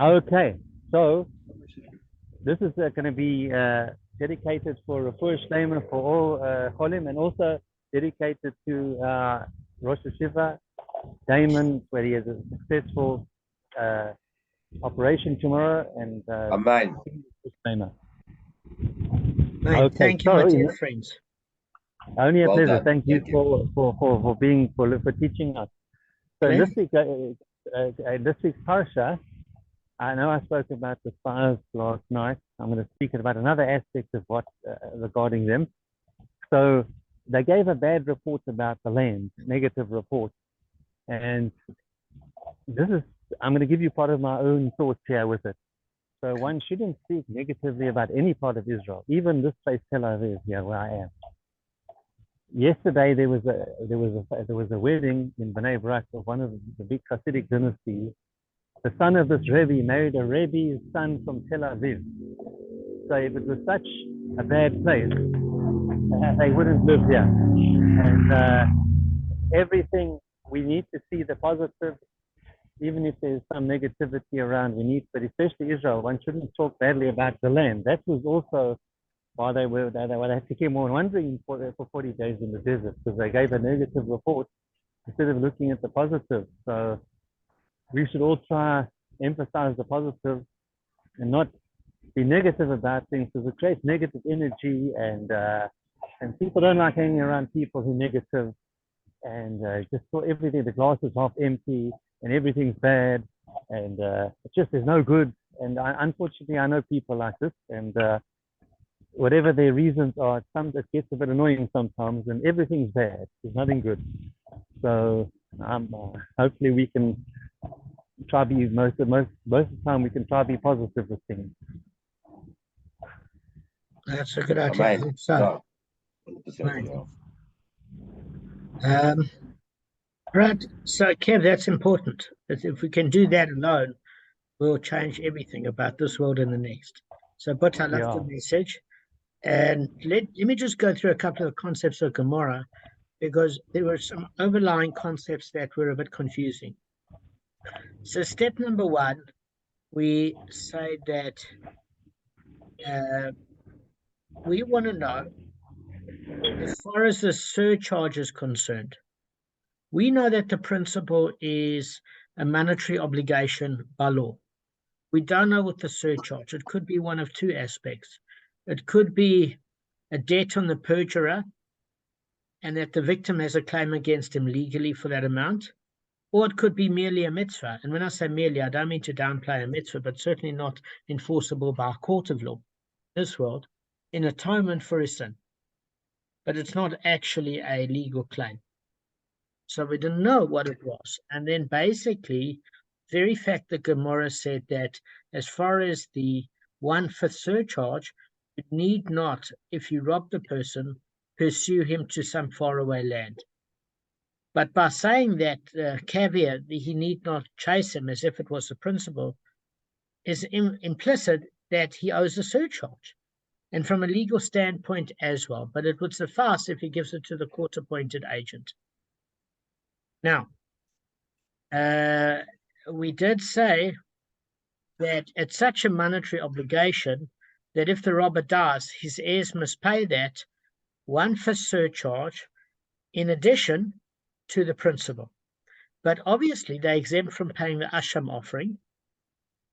Okay, so this is going to be dedicated for first Damon for all Cholim, and also dedicated to Rosh Hashiva, Damon, where he has a successful operation tomorrow, and Amen. Okay, thank you, my dear friends. Only a Well pleasure. done. Thank you Thank you. for teaching us. So in this week's parsha, I know I spoke about the spies last night. I'm going to speak about another aspect of what regarding them. So they gave a bad report about the land, negative report, and I'm going to give you part of my own thoughts here with it. So one shouldn't speak negatively about any part of Israel, even this place Tel Aviv, here where I am. Yesterday there was a wedding in Bnei Brak of one of the big Hasidic dynasties. The son of this Rebbe married a Rebbe's son from Tel Aviv. So if it was such a bad place, they wouldn't live here. And everything, we need to see the positive, even if there's some negativity around, but especially Israel, one shouldn't talk badly about the land. That was also why they became more wondering for 40 days in the desert, because they gave a negative report instead of looking at the positive. So we should all try emphasize the positive and not be negative about things, because it creates negative energy, and people don't like hanging around people who are negative and just saw everything, the glass is half empty and everything's bad, and it's just there's no good. And unfortunately I know people like this, and whatever their reasons are, it gets a bit annoying sometimes, and everything's bad, there's nothing good. So hopefully we can try to be most of the time we can try to be positive with things. That's a good idea. So, right. So, Kev, that's important. If we can do that alone, we'll change everything about this world and the next. So, but I love the message. And let me just go through a couple of concepts of Gemara, because there were some overlying concepts that were a bit confusing. So step number one, we say that we want to know, as far as the surcharge is concerned, we know that the principle is a monetary obligation by law. We don't know what the surcharge. It could be one of two aspects. It could be a debt on the perjurer, and that the victim has a claim against him legally for that amount, or it could be merely a mitzvah. And when I say merely, I don't mean to downplay a mitzvah, but certainly not enforceable by a court of law in this world, in atonement for his sin. But it's not actually a legal claim. So we didn't know what it was. And then basically, very fact that Gemara said that as far as the 1/5 surcharge, you need not, if you rob the person, pursue him to some faraway land. But by saying that caveat, he need not chase him as if it was a principle, is implicit that he owes a surcharge, and from a legal standpoint as well. But it would suffice if he gives it to the court-appointed agent. Now, we did say that it's such a monetary obligation that if the robber dies, his heirs must pay that 1/5 surcharge in addition to the principal. But obviously they're exempt from paying the Asham offering,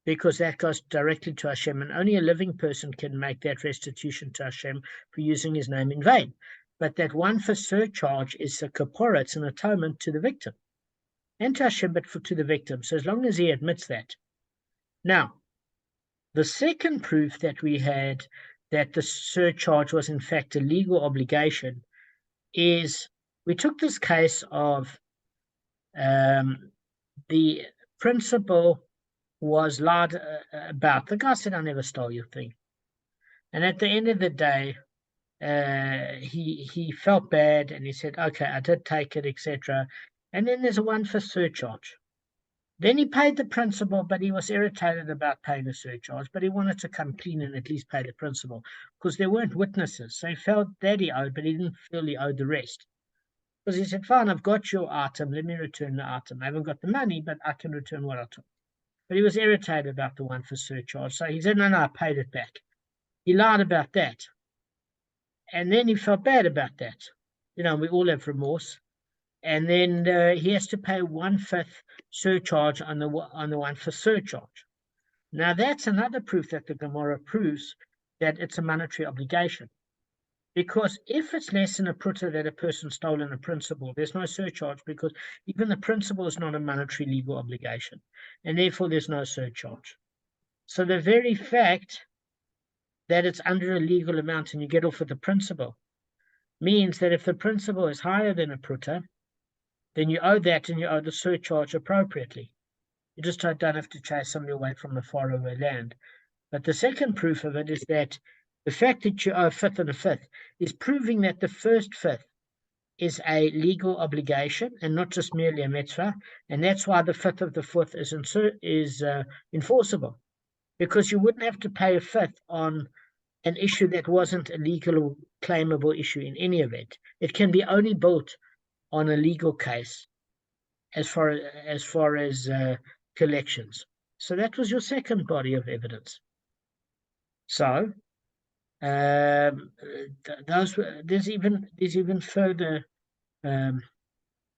because that goes directly to Hashem, and only a living person can make that restitution to Hashem for using his name in vain. But that 1/5 surcharge is a kapora, it's an atonement to the victim. And to Hashem, but to the victim. So as long as he admits that. Now, the second proof that we had that the surcharge was in fact a legal obligation is we took this case of the principal was lied about. The guy said, "I never stole your thing." And at the end of the day, he felt bad, and he said, "Okay, I did take it, etc." And then there's a 1/5 surcharge. Then he paid the principal, but he was irritated about paying the surcharge, but he wanted to come clean and at least pay the principal, because there weren't witnesses. So he felt that he owed, but he didn't feel he owed the rest. Because he said, "Fine, I've got your item, let me return the item. I haven't got the money, but I can return what I took." but he was irritated about the one for surcharge. So he said, no, I paid it back. He lied about that. And then he felt bad about that. We all have remorse. And then he has to pay 1/5 surcharge on the one for surcharge. Now that's another proof that the Gemara proves that it's a monetary obligation. Because if it's less than a pruta that a person stole in a principal, there's no surcharge, because even the principal is not a monetary legal obligation, and therefore there's no surcharge. So the very fact that it's under a legal amount and you get off with the principal means that if the principal is higher than a pruta, then you owe that and you owe the surcharge appropriately. You just don't have to chase somebody away from the faraway land. But the second proof of it is that the fact that you owe a fifth and a fifth is proving that the first fifth is a legal obligation and not just merely a mitzvah, and that's why the fifth of the fourth is enforceable, because you wouldn't have to pay a fifth on an issue that wasn't a legal or claimable issue in any event. It can be only built on a legal case as far as collections. So that was your second body of evidence. So there's even further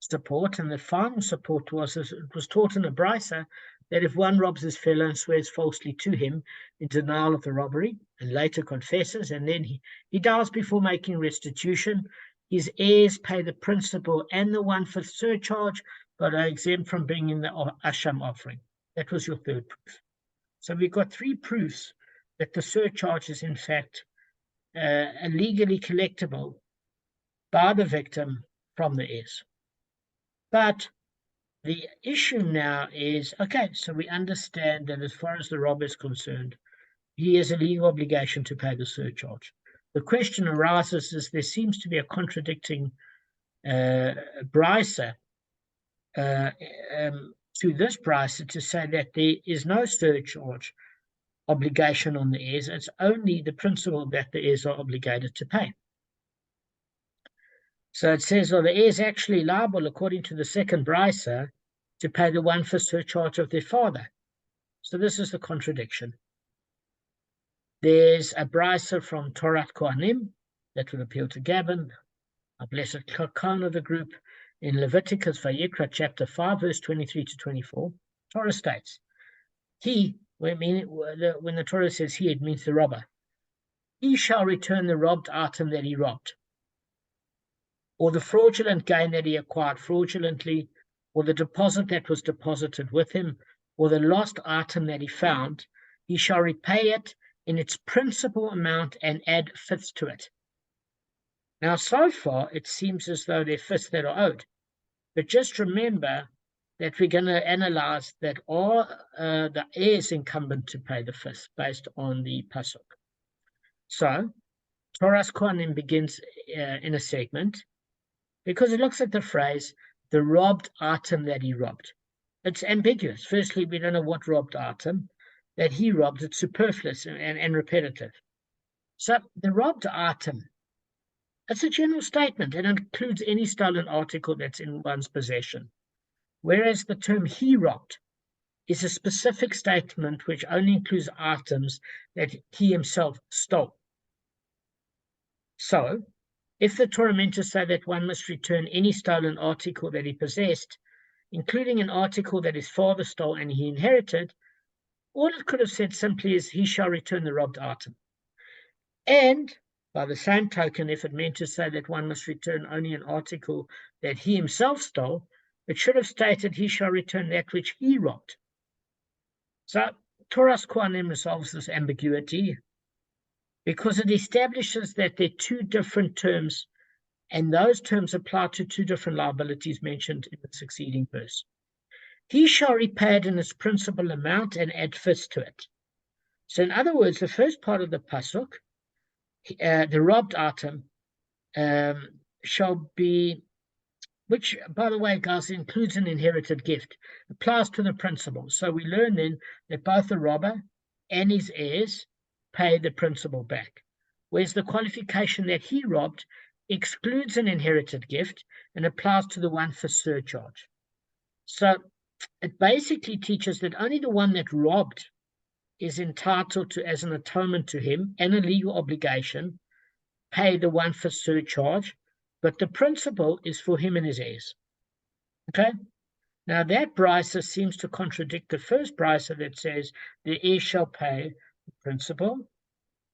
support, and the final support was it was taught in a brisa that if one robs his fellow and swears falsely to him in denial of the robbery and later confesses, and then he dies before making restitution, his heirs pay the principal and the 1/5 surcharge, but are exempt from bringing the asham offering. That was your third proof. So we've got three proofs that the surcharge is in fact legally collectible by the victim from the heirs. But the issue now is, okay, so we understand that as far as the robber is concerned, he has a legal obligation to pay the surcharge. The question arises is there seems to be a contradicting brisa to this brisa to say that there is no surcharge obligation on the heirs. It's only the principal that the heirs are obligated to pay. So it says, are the heirs actually liable, according to the second brisa, to pay the 1/5 surcharge of their father? So this is the contradiction. There's a brisa from Torat Kohanim that would appeal to Gavin, a blessed Khan of the group, in Leviticus Vayikra chapter 5, verse 23 to 24. Torah states, when the Torah says he, it means the robber. He shall return the robbed item that he robbed, or the fraudulent gain that he acquired fraudulently, or the deposit that was deposited with him, or the lost item that he found. He shall repay it in its principal amount and add fifths to it. Now, so far, it seems as though there are fifths that are owed. But just remember that we're going to analyze that are the heirs incumbent to pay the fifth based on the pasuk. So, Toras Kohanim begins in a segment because it looks at the phrase, the robbed item that he robbed. It's ambiguous. Firstly, we don't know what robbed item that he robbed. It's superfluous and repetitive. So, the robbed item, it's a general statement. It includes any stolen article that's in one's possession. Whereas the term he robbed is a specific statement which only includes items that he himself stole. So, if the Torah meant to say that one must return any stolen article that he possessed, including an article that his father stole and he inherited, all it could have said simply is he shall return the robbed item. And by the same token, if it meant to say that one must return only an article that he himself stole, it should have stated he shall return that which he robbed. So Toras Kohanim resolves this ambiguity because it establishes that there are two different terms, and those terms apply to two different liabilities mentioned in the succeeding verse. He shall repay it in its principal amount and add fifths to it. So in other words, the first part of the pasuk, the robbed item shall be, which, by the way, guys, includes an inherited gift, applies to the principal. So we learn then that both the robber and his heirs pay the principal back, whereas the qualification that he robbed excludes an inherited gift and applies to the 1/5 surcharge. So it basically teaches that only the one that robbed is entitled to, as an atonement to him and a legal obligation, pay the 1/5 surcharge, but the principal is for him and his heirs. Okay? Now that brisa seems to contradict the first brisa that says the heir shall pay the principal,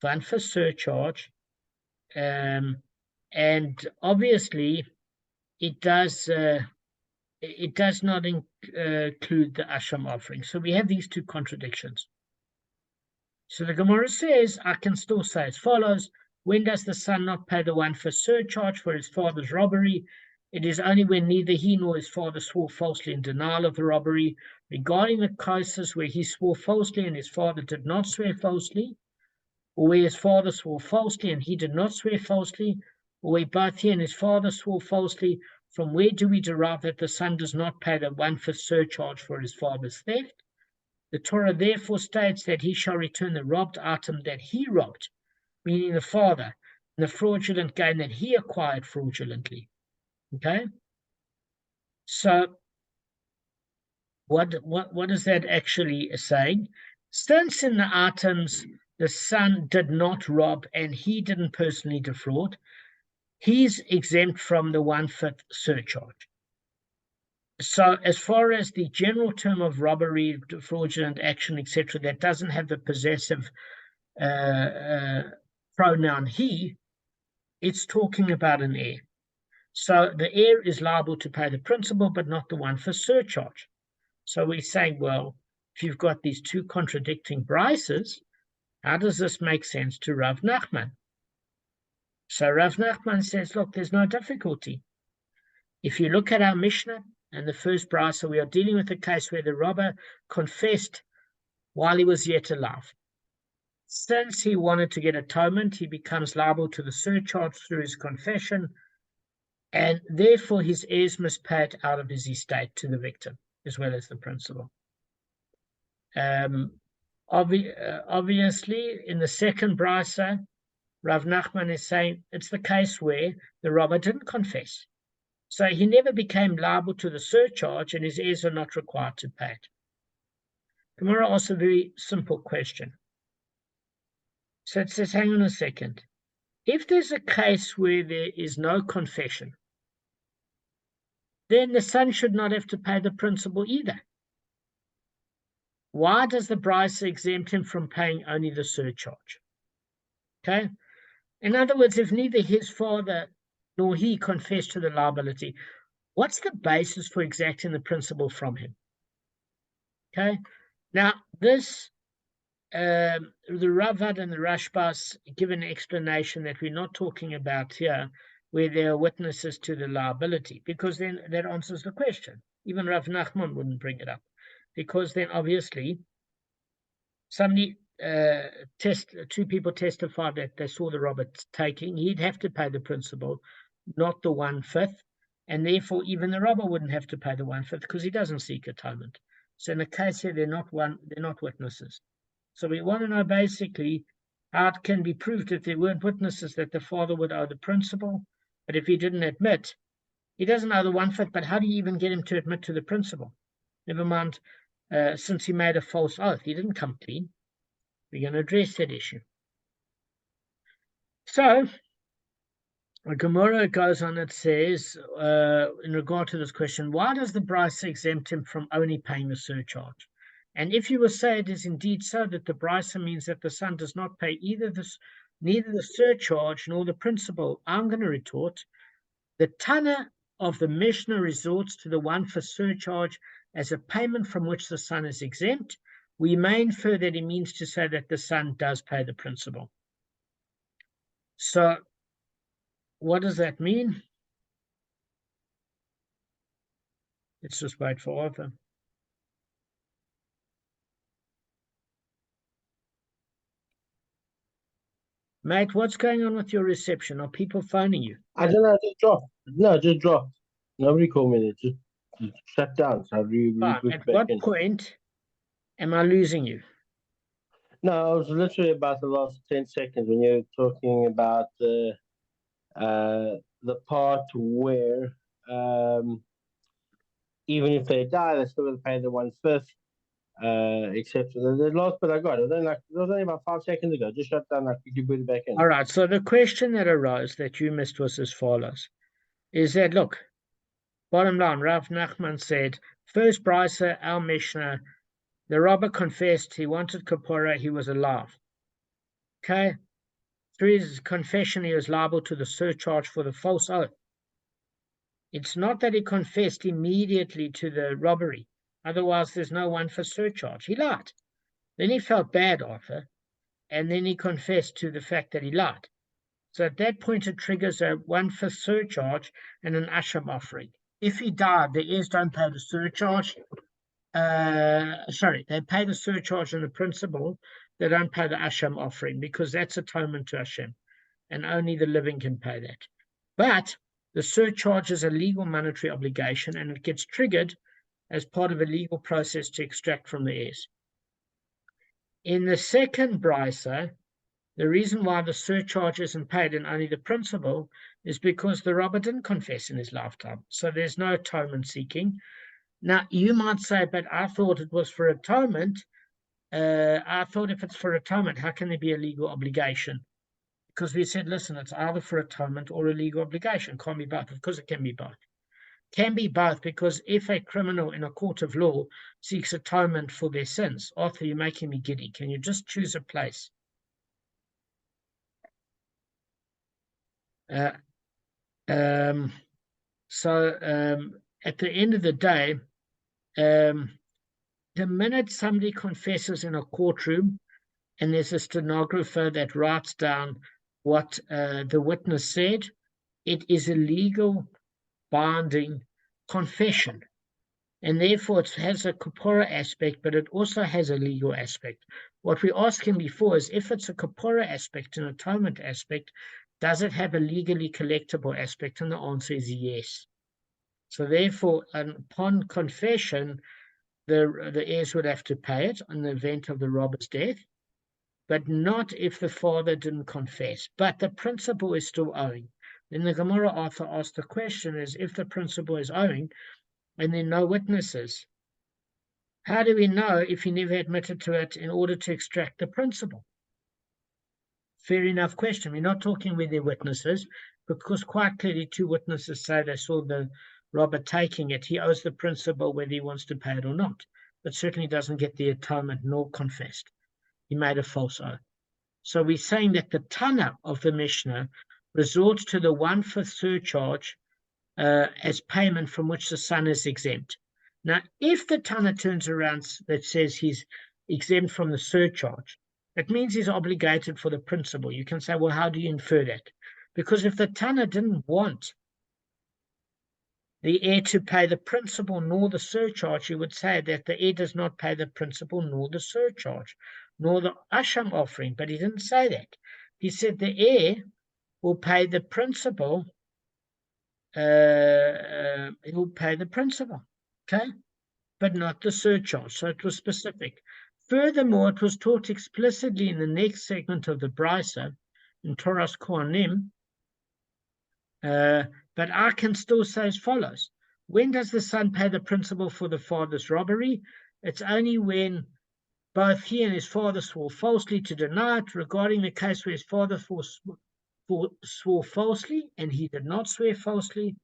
1/5 surcharge, and obviously it does not include the asham offering. So we have these two contradictions. So the Gemara says, I can still say as follows: when does the son not pay the 1/5 surcharge for his father's robbery? It is only when neither he nor his father swore falsely in denial of the robbery. Regarding the cases where he swore falsely and his father did not swear falsely, or where his father swore falsely and he did not swear falsely, or where both he and his father swore falsely, from where do we derive that the son does not pay the 1/5 surcharge for his father's theft? The Torah therefore states that he shall return the robbed item that he robbed, meaning the father, and the fraudulent gain that he acquired fraudulently. Okay? So what is that actually saying? Since in the items the son did not rob and he didn't personally defraud, he's exempt from the 1/5 surcharge. So as far as the general term of robbery, fraudulent action, etc., that doesn't have the possessive pronoun he, it's talking about an heir. So the heir is liable to pay the principal, but not the 1/5 surcharge. So we say, well, if you've got these two contradicting brises, how does this make sense to Rav Nachman? So Rav Nachman says, look, there's no difficulty. If you look at our Mishnah and the first brisa, we are dealing with a case where the robber confessed while he was yet alive. Since he wanted to get atonement, he becomes liable to the surcharge through his confession, and therefore his heirs must pay it out of his estate to the victim, as well as the principal. Obviously, in the second brisa, Rav Nachman is saying it's the case where the robber didn't confess. So he never became liable to the surcharge, and his heirs are not required to pay it. Gemara asks a very simple question. So it says, hang on a second. If there's a case where there is no confession, then the son should not have to pay the principal either. Why does the brisa exempt him from paying only the surcharge? Okay? In other words, if neither his father nor he confessed to the liability, what's the basis for exacting the principal from him? Okay? Now, this, the Ravad and the Rashbas give an explanation that we're not talking about here, where there are witnesses to the liability, because then that answers the question. Even Rav Nachman wouldn't bring it up, because then obviously somebody two people testified that they saw the robber taking, he'd have to pay the principal, not the 1/5, and therefore even the robber wouldn't have to pay the 1/5 because he doesn't seek atonement. So in the case here, they're not witnesses. So we want to know basically how it can be proved if there weren't witnesses that the father would owe the principal, but if he didn't admit, he doesn't owe the 1/5, but how do you even get him to admit to the principal? Never mind, since he made a false oath, he didn't come clean. We're going to address that issue. So the Gemara goes on, it says, in regard to this question, why does the brisa exempt him from only paying the surcharge? And if you will say it is indeed so that the brisa means that the son does not pay neither the surcharge nor the principal, I'm going to retort, the Tana of the Mishnah resorts to the 1/5 surcharge as a payment from which the son is exempt. We may infer that he means to say that the son does pay the principal. So what does that mean? Let's just wait for all of them. Mate, what's going on with your reception? Are people phoning you? I don't know, just dropped. No, just dropped. Nobody called me. It just shut down. So I At what point am I losing you? No, I was literally about the last 10 seconds when you were talking about the part where even if they die, they're still going to pay the 1/5, etc. The last bit I got, it was only about 5 seconds ago. Just shut down, I quickly put it back in. All right, so the question that arose that you missed was as follows. Is that, look, bottom line, Rav Nachman said, first brisa, our Mishnah, the robber confessed he wanted kapora, he was alive. Okay? Through his confession, he was liable to the surcharge for the false oath. It's not that he confessed immediately to the robbery. Otherwise, there's no one for surcharge. He lied. Then he felt bad after, and then he confessed to the fact that he lied. So at that point, it triggers a 1/5 surcharge and an asham offering. If he died, the heirs don't pay the surcharge. They pay the surcharge and the principal. They don't pay the asham offering because that's atonement to Hashem, and only the living can pay that. But the surcharge is a legal monetary obligation, and it gets triggered as part of a legal process to extract from the heirs. In the second brisa, the reason why the surcharge isn't paid and only the principal is because the robber didn't confess in his lifetime. So there's no atonement seeking. Now, you might say, but I thought it was for atonement. I thought if it's for atonement, how can there be a legal obligation? Because we said, listen, it's either for atonement or a legal obligation. Can't be both. Of course, it can be both. Can be both because if a criminal in a court of law seeks atonement for their sins, Arthur, you're making me giddy. Can you just choose a place? At the end of the day, the minute somebody confesses in a courtroom and there's a stenographer that writes down what the witness said, it is a legal binding confession. And therefore it has a kapora aspect, but it also has a legal aspect. What we asked him before is if it's a kapora aspect, an atonement aspect, does it have a legally collectible aspect? And the answer is yes. So therefore, upon confession, the heirs would have to pay it in the event of the robber's death, but not if the father didn't confess. But the principal is still owing. Then the Gemara author asked the question is, if the principal is owing and there are no witnesses, how do we know if he never admitted to it in order to extract the principal? Fair enough question. We're not talking with their witnesses, because quite clearly 2 witnesses say they saw the robber taking it. He owes the principal whether he wants to pay it or not, but certainly doesn't get the atonement nor confessed. He made a false oath. So we're saying that the Tana of the Mishnah resorts to the 1/5 surcharge as payment from which the son is exempt. Now, if the Tana turns around that says he's exempt from the surcharge, it means he's obligated for the principal. You can say, well, how do you infer that? Because if the Tana didn't want the heir to pay the principal nor the surcharge, you would say that the heir does not pay the principal nor the surcharge, nor the asham offering. But he didn't say that. He said the heir will pay the principal. He will pay the principal, okay, but not the surcharge. So it was specific. Furthermore, it was taught explicitly in the next segment of the brisa in Torah's Kohanim. But I can still say as follows. When does the son pay the principal for the father's robbery? It's only when both he and his father swore falsely to deny it. Regarding the case where his father swore falsely and he did not swear falsely,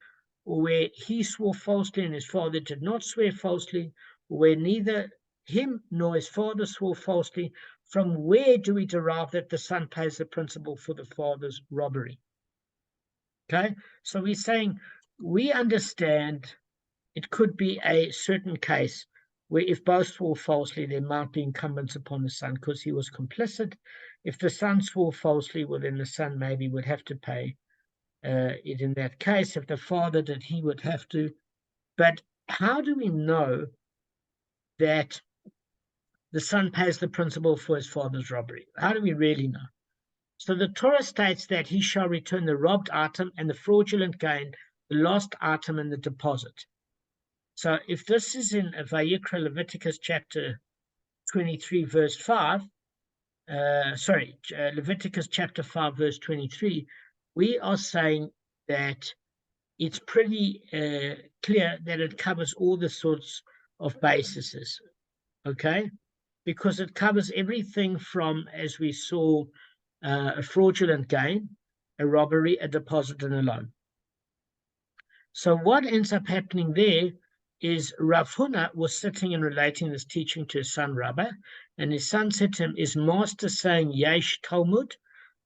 or where he swore falsely and his father did not swear falsely, or where neither him nor his father swore falsely, from where do we derive that the son pays the principal for the father's robbery? Okay, so we're saying we understand it could be a certain case where if both swore falsely, there might be incumbents upon the son because he was complicit. If the son swore falsely, well, then the son maybe would have to pay it in that case. If the father did, he would have to. But how do we know that the son pays the principal for his father's robbery? How do we really know? So the Torah states that he shall return the robbed item and the fraudulent gain, the lost item and the deposit. So if this is in Vayikra, Leviticus chapter 23, verse 5, Leviticus chapter 5, verse 23, we are saying that it's pretty clear that it covers all the sorts of bases, okay? Because it covers everything from, as we saw, a fraudulent gain, a robbery, a deposit, and a loan. So what ends up happening there is Rav Huna was sitting and relating this teaching to his son Rabbi, and his son said to him, is master saying Yesh Talmud?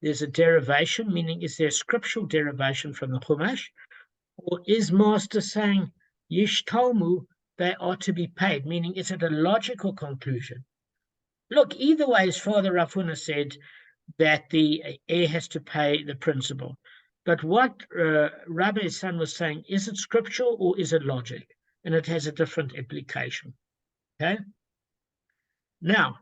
There's a derivation, meaning is there a scriptural derivation from the Chumash? Or is master saying Yesh Talmud, they are to be paid, meaning is it a logical conclusion? Look, either way, his father Rav Huna said that the heir has to pay the principal. But what Rabbi's son was saying, is it scriptural or is it logic? And it has a different implication. Okay? Now,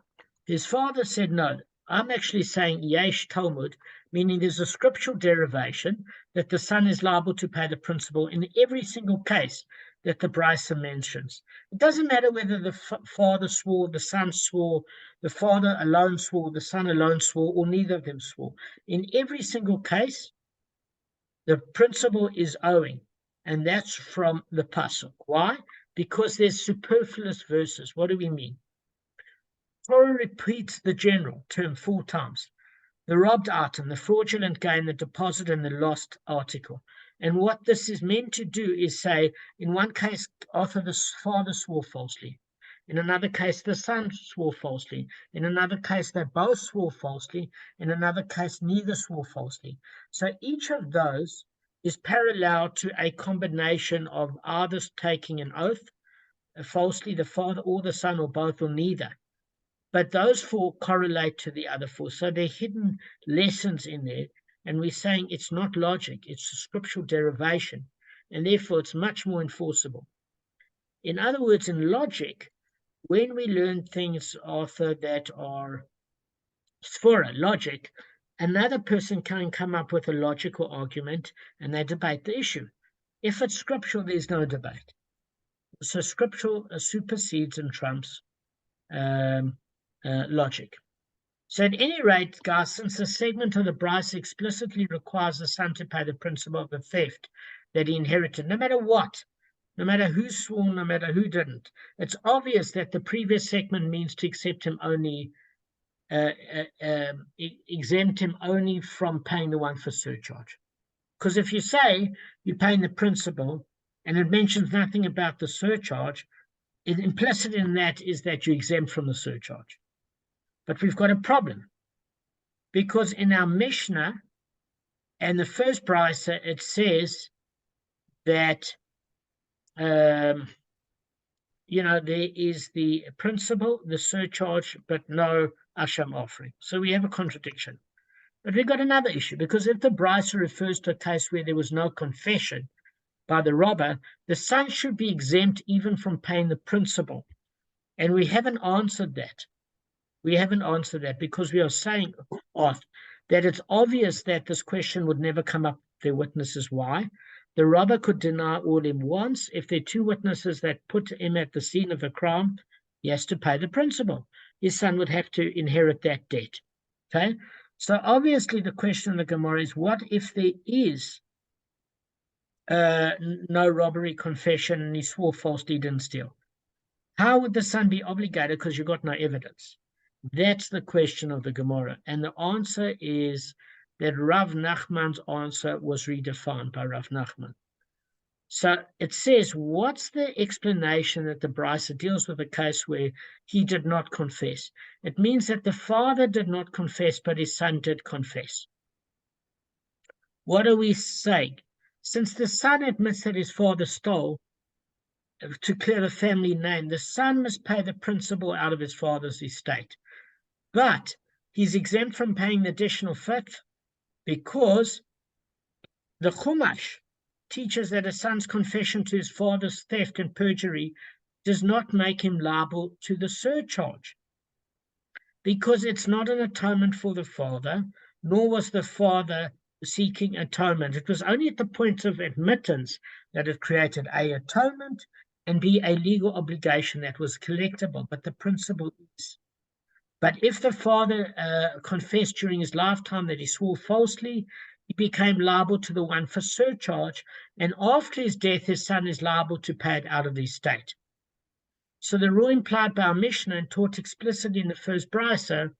his father said, no, I'm actually saying Yesh Talmud, meaning there's a scriptural derivation that the son is liable to pay the principal in every single case that the Brisa mentions. It doesn't matter whether the father swore, the son swore, the father alone swore, the son alone swore, or neither of them swore. In every single case, the principal is owing, and that's from the pasuk. Why? Because there's superfluous verses. What do we mean? Torah repeats the general term 4 times. The robbed item, the fraudulent gain, the deposit, and the lost article. And what this is meant to do is say, in one case, after the father swore falsely. In another case, the son swore falsely. In another case, they both swore falsely. In another case, neither swore falsely. So each of those is parallel to a combination of either taking an oath, falsely, the father or the son, or both, or neither. But those 4 correlate to the other 4. So there are hidden lessons in there. And we're saying it's not logic, it's a scriptural derivation. And therefore, it's much more enforceable. In other words, in logic, when we learn things, Arthur, that are sphora, logic, another person can come up with a logical argument and they debate the issue. If it's scriptural, there's no debate. So scriptural supersedes and trumps logic. So at any rate, guys, since the segment of the Brisa explicitly requires the son to pay the principal of the theft that he inherited, no matter what, no matter who swore, no matter who didn't, it's obvious that the previous segment means to accept him only, exempt him only from paying the one for surcharge. Because if you say you're paying the principal and it mentions nothing about the surcharge, implicit in that is that you're exempt from the surcharge. But we've got a problem, because in our Mishnah and the first Brisa, it says that, there is the principal, the surcharge, but no Asham offering. So we have a contradiction. But we've got another issue, because if the Brisa refers to a case where there was no confession by the robber, the son should be exempt even from paying the principal. And we haven't answered that. We haven't answered that because we are saying that it's obvious that this question would never come up with their witnesses. Why? The robber could deny all him once. If there are 2 witnesses that put him at the scene of a crime, he has to pay the principal. His son would have to inherit that debt. Okay? So obviously the question of the Gemara is, what if there is no robbery confession and he swore falsely, didn't steal? How would the son be obligated because you got no evidence? That's the question of the Gemara. And the answer is that Rav Nachman's answer was redefined by Rav Nachman. So it says, what's the explanation that the Brisa deals with a case where he did not confess? It means that the father did not confess, but his son did confess. What are we saying? Since the son admits that his father stole, to clear the family name, the son must pay the principal out of his father's estate. But he's exempt from paying the additional fifth because the Chumash teaches that a son's confession to his father's theft and perjury does not make him liable to the surcharge, because it's not an atonement for the father, nor was the father seeking atonement. It was only at the point of admittance that it created A, atonement, and B, a legal obligation that was collectible, but the principle is. But if the father confessed during his lifetime that he swore falsely, he became liable to the one for surcharge, and after his death, his son is liable to pay it out of the estate. So the rule implied by our Mishnah and taught explicitly in the first brisa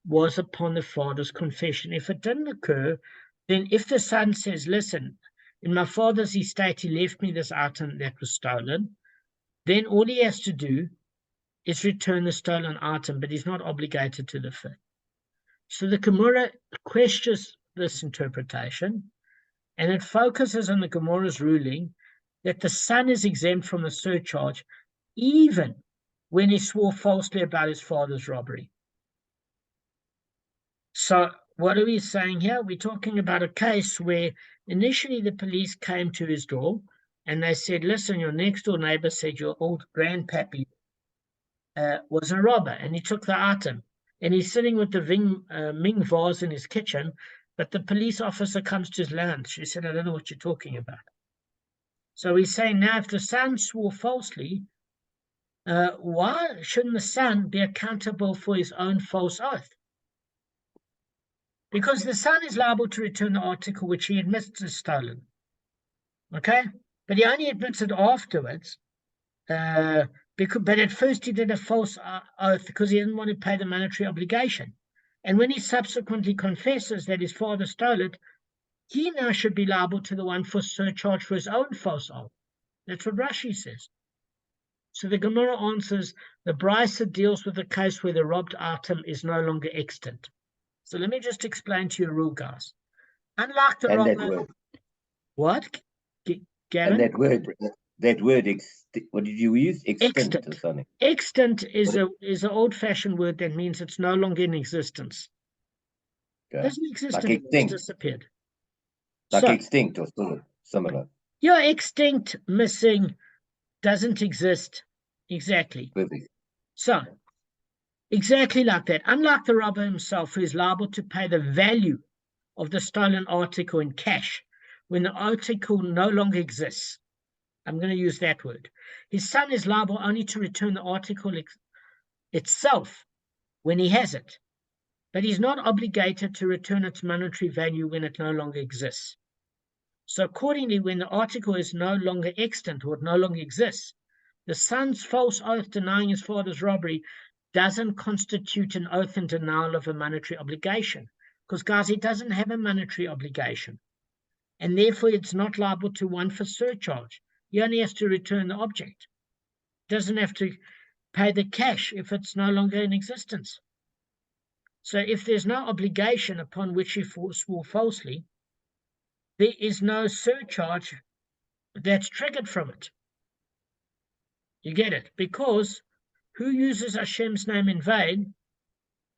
was upon the father's confession. If it didn't occur, then if the son says, listen, in my father's estate, he left me this item that was stolen, then all he has to do is return the stolen item, but he's not obligated to the fifth. So the Gemara questions this interpretation, and it focuses on the Gemara's ruling that the son is exempt from the surcharge even when he swore falsely about his father's robbery. So what are we saying here? We're talking about a case where initially the police came to his door and they said, listen, your next door neighbor said your old grandpappy was a robber, and he took the item. And he's sitting with the Ming vase in his kitchen, but the police officer comes to his lunch. He said, I don't know what you're talking about. So he's saying now if the son swore falsely, why shouldn't the son be accountable for his own false oath? Because the son is liable to return the article which he admits is stolen. Okay? But he only admits it afterwards. But at first he did a false oath because he didn't want to pay the monetary obligation. And when he subsequently confesses that his father stole it, he now should be liable to the one for surcharge for his own false oath. That's what Rashi says. So the Gemara answers, the Brisa deals with a case where the robbed item is no longer extant. So let me just explain to you a rule, guys. Unlike the robber... What? Gavin? And that word, what did you use? Extant or something? Extant is an old-fashioned word that means it's no longer in existence. Okay. It doesn't exist like anymore, extinct. it's disappeared. Like extinct or similar. Yeah, extinct, missing, doesn't exist. Exactly. Perfect. So, exactly like that. Unlike the robber himself, who is liable to pay the value of the stolen article in cash when the article no longer exists. I'm going to use that word. His son is liable only to return the article itself when he has it, but he's not obligated to return its monetary value when it no longer exists. So accordingly, when the article is no longer extant or it no longer exists, the son's false oath denying his father's robbery doesn't constitute an oath in denial of a monetary obligation, because, guys, he doesn't have a monetary obligation, and therefore it's not liable to one for surcharge. He only has to return the object. Doesn't have to pay the cash if it's no longer in existence. So if there's no obligation upon which he swore falsely, there is no surcharge that's triggered from it. You get it? Because who uses Hashem's name in vain?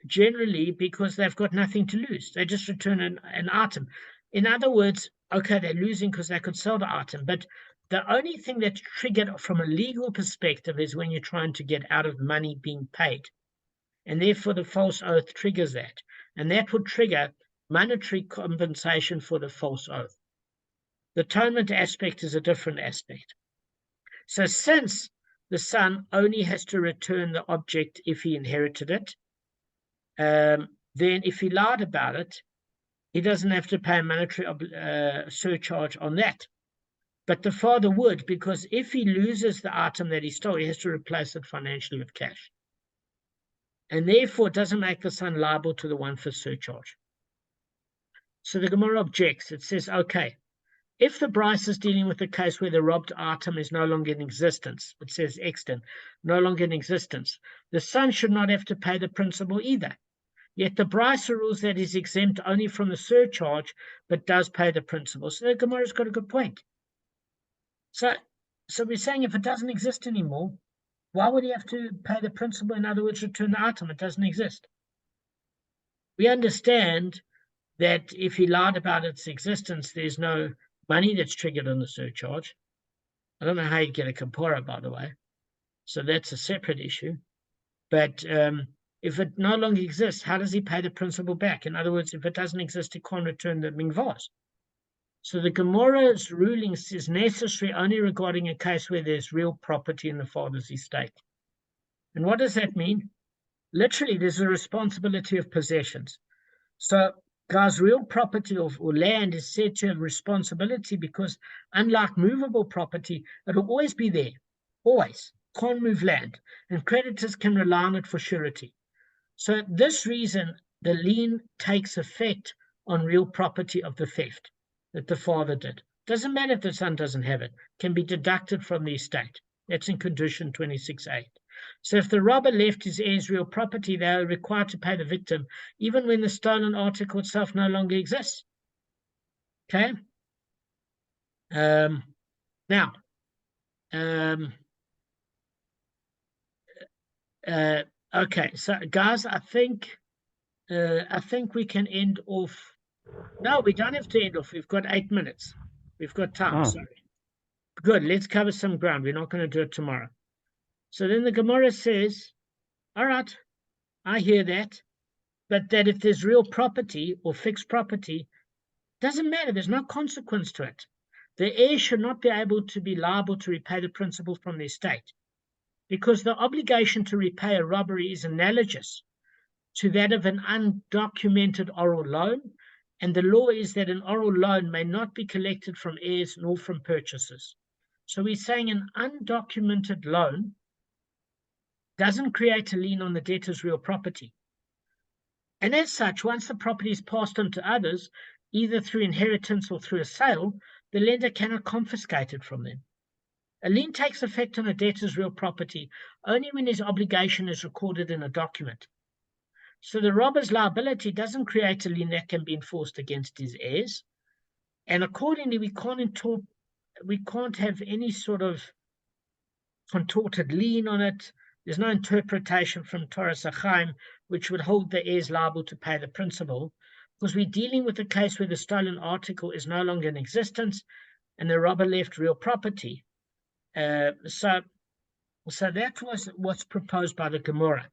Generally because they've got nothing to lose. They just return an item. In other words, okay, they're losing because they could sell the item, but the only thing that's triggered from a legal perspective is when you're trying to get out of money being paid. And therefore the false oath triggers that. And that would trigger monetary compensation for the false oath. The atonement aspect is a different aspect. So since the son only has to return the object if he inherited it, then if he lied about it, he doesn't have to pay a monetary surcharge on that. But the father would, because if he loses the item that he stole, he has to replace it financially with cash. And therefore, it doesn't make the son liable to the one for surcharge. So the Gemara objects. It says, okay, if the Bryce is dealing with the case where the robbed item is no longer in existence, it says extant, no longer in existence, the son should not have to pay the principal either. Yet the Bryce rules that he's exempt only from the surcharge, but does pay the principal. So the Gemara's got a good point. So we're saying if it doesn't exist anymore, why would he have to pay the principal? In other words, return the item. It doesn't exist. We understand that if he lied about its existence, there's no money that's triggered on the surcharge. I don't know how you get a kapara, by the way. So that's a separate issue. But if it no longer exists, how does he pay the principal back? In other words, if it doesn't exist, he can't return the mingvaz. So the Gemara's ruling is necessary only regarding a case where there's real property in the father's estate. And what does that mean? Literally, there's a responsibility of possessions. So Guys, real property or land is said to have responsibility because, unlike movable property, it'll always be there. Always. Can't move land. And creditors can rely on it for surety. So this reason, the lien takes effect on real property of the theft that the father did. Doesn't matter if the son doesn't have it. Can be deducted from the estate. That's in condition 26.8. So if the robber left his heirs real property, they are required to pay the victim, even when the stolen article itself no longer exists. Okay? Okay, so guys, I think we can end off. No, we don't have to end off. We've got 8 minutes. We've got time. Sorry. Good. Let's cover some ground. We're not going to do it tomorrow. So then the Gemara says, all right, I hear that, but that if there's real property or fixed property, doesn't matter. There's no consequence to it. The heir should not be able to be liable to repay the principal from the estate, because the obligation to repay a robbery is analogous to that of an undocumented oral loan, and the law is that an oral loan may not be collected from heirs nor from purchasers. So we're saying an undocumented loan doesn't create a lien on the debtor's real property. And as such, once the property is passed on to others, either through inheritance or through a sale, the lender cannot confiscate it from them. A lien takes effect on a debtor's real property only when his obligation is recorded in a document. So the robber's liability doesn't create a lien that can be enforced against his heirs, and accordingly we can't have any sort of contorted lien on it. There's no interpretation from Torah Sachaim which would hold the heirs liable to pay the principal, because we're dealing with a case where the stolen article is no longer in existence and the robber left real property. So that was what's proposed by the Gemara.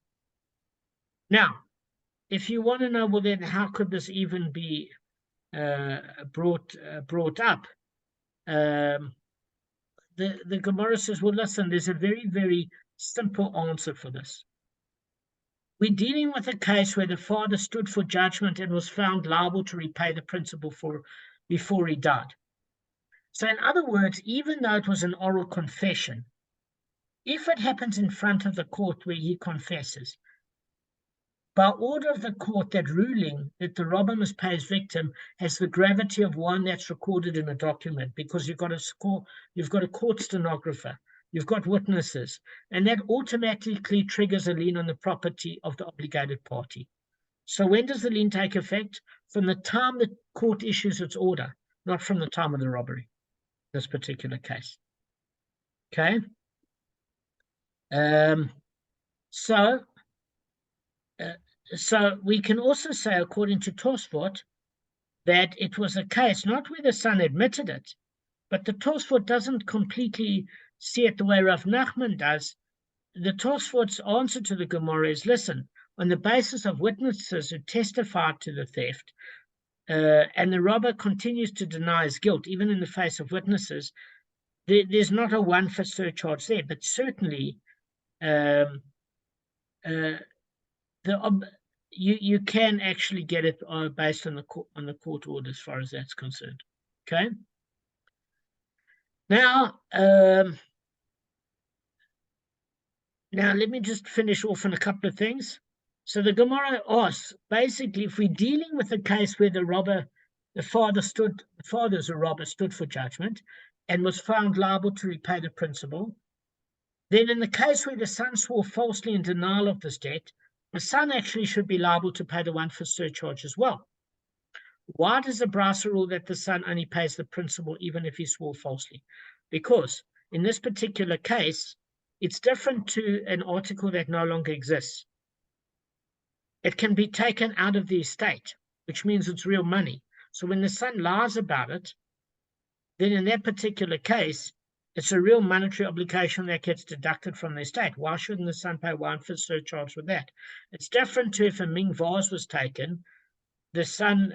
Now, if you want to know, well, then how could this even be brought up? The Gemara says, well, listen, there's a very, very simple answer for this. We're dealing with a case where the father stood for judgment and was found liable to repay the principal before he died. So in other words, even though it was an oral confession, if it happens in front of the court where he confesses, by order of the court, that ruling that the robber must pay his victim has the gravity of one that's recorded in a document, because you've got a court stenographer, you've got witnesses, and that automatically triggers a lien on the property of the obligated party. So when does the lien take effect? From the time the court issues its order, not from the time of the robbery, this particular case. Okay? So we can also say, according to Tosfot, that it was a case not where the son admitted it, but the Tosfot doesn't completely see it the way Rav Nachman does. The Tosfot's answer to the Gemara is, listen, on the basis of witnesses who testified to the theft, and the robber continues to deny his guilt, even in the face of witnesses, there's not a one for surcharge there, but certainly you can actually get it based on the court order as far as that's concerned. Okay. Now let me just finish off on a couple of things. So the Gemara asks, basically, if we're dealing with a case where the father's a robber, stood for judgment and was found liable to repay the principal, then in the case where the son swore falsely in denial of this debt, the son actually should be liable to pay the one for surcharge as well. Why does the Brasa rule that the son only pays the principal even if he swore falsely? Because in this particular case, it's different to an article that no longer exists. It can be taken out of the estate, which means it's real money. So when the son lies about it, then in that particular case, it's a real monetary obligation that gets deducted from the estate. Why shouldn't the son pay one for surcharge with that? It's different to if a Ming vase was taken, the son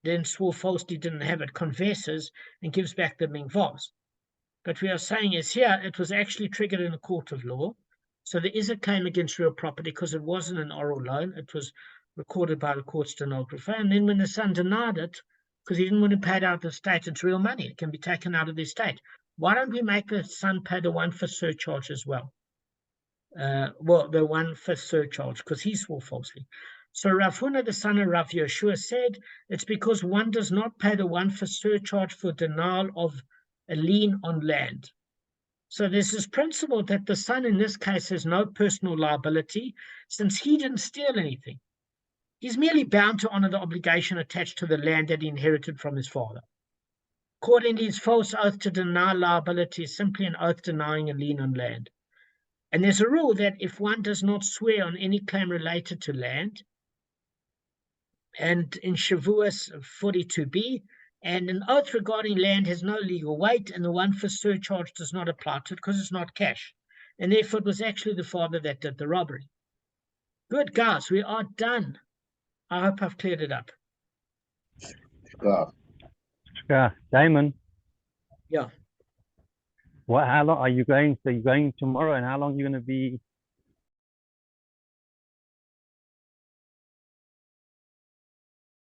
then swore falsely, didn't have it, confesses, and gives back the Ming vase. But we are saying is here, it was actually triggered in a court of law. So there is a claim against real property because it wasn't an oral loan. It was recorded by the court stenographer. And then when the son denied it, because he didn't want to pay it out of the estate, it's real money. It can be taken out of the estate. Why don't we make the son pay the 1/5 surcharge as well? Well, the 1/5 surcharge, because he swore falsely. So Rav Huna, the son of Rav Yeshua, said it's because one does not pay the 1/5 surcharge for denial of a lien on land. So there's this principle that the son in this case has no personal liability since he didn't steal anything. He's merely bound to honor the obligation attached to the land that he inherited from his father. Accordingly, his false oath to deny liability is simply an oath denying a lien on land. And there's a rule that if one does not swear on any claim related to land, and in Shavuos 42b, and an oath regarding land has no legal weight, and the 1/5 surcharge does not apply to it because it's not cash. And therefore, it was actually the father that did the robbery. Good, guys, we are done. I hope I've cleared it up. Yeah. Damon. Yeah. How long are you going? So you're going tomorrow, and how long are you going to be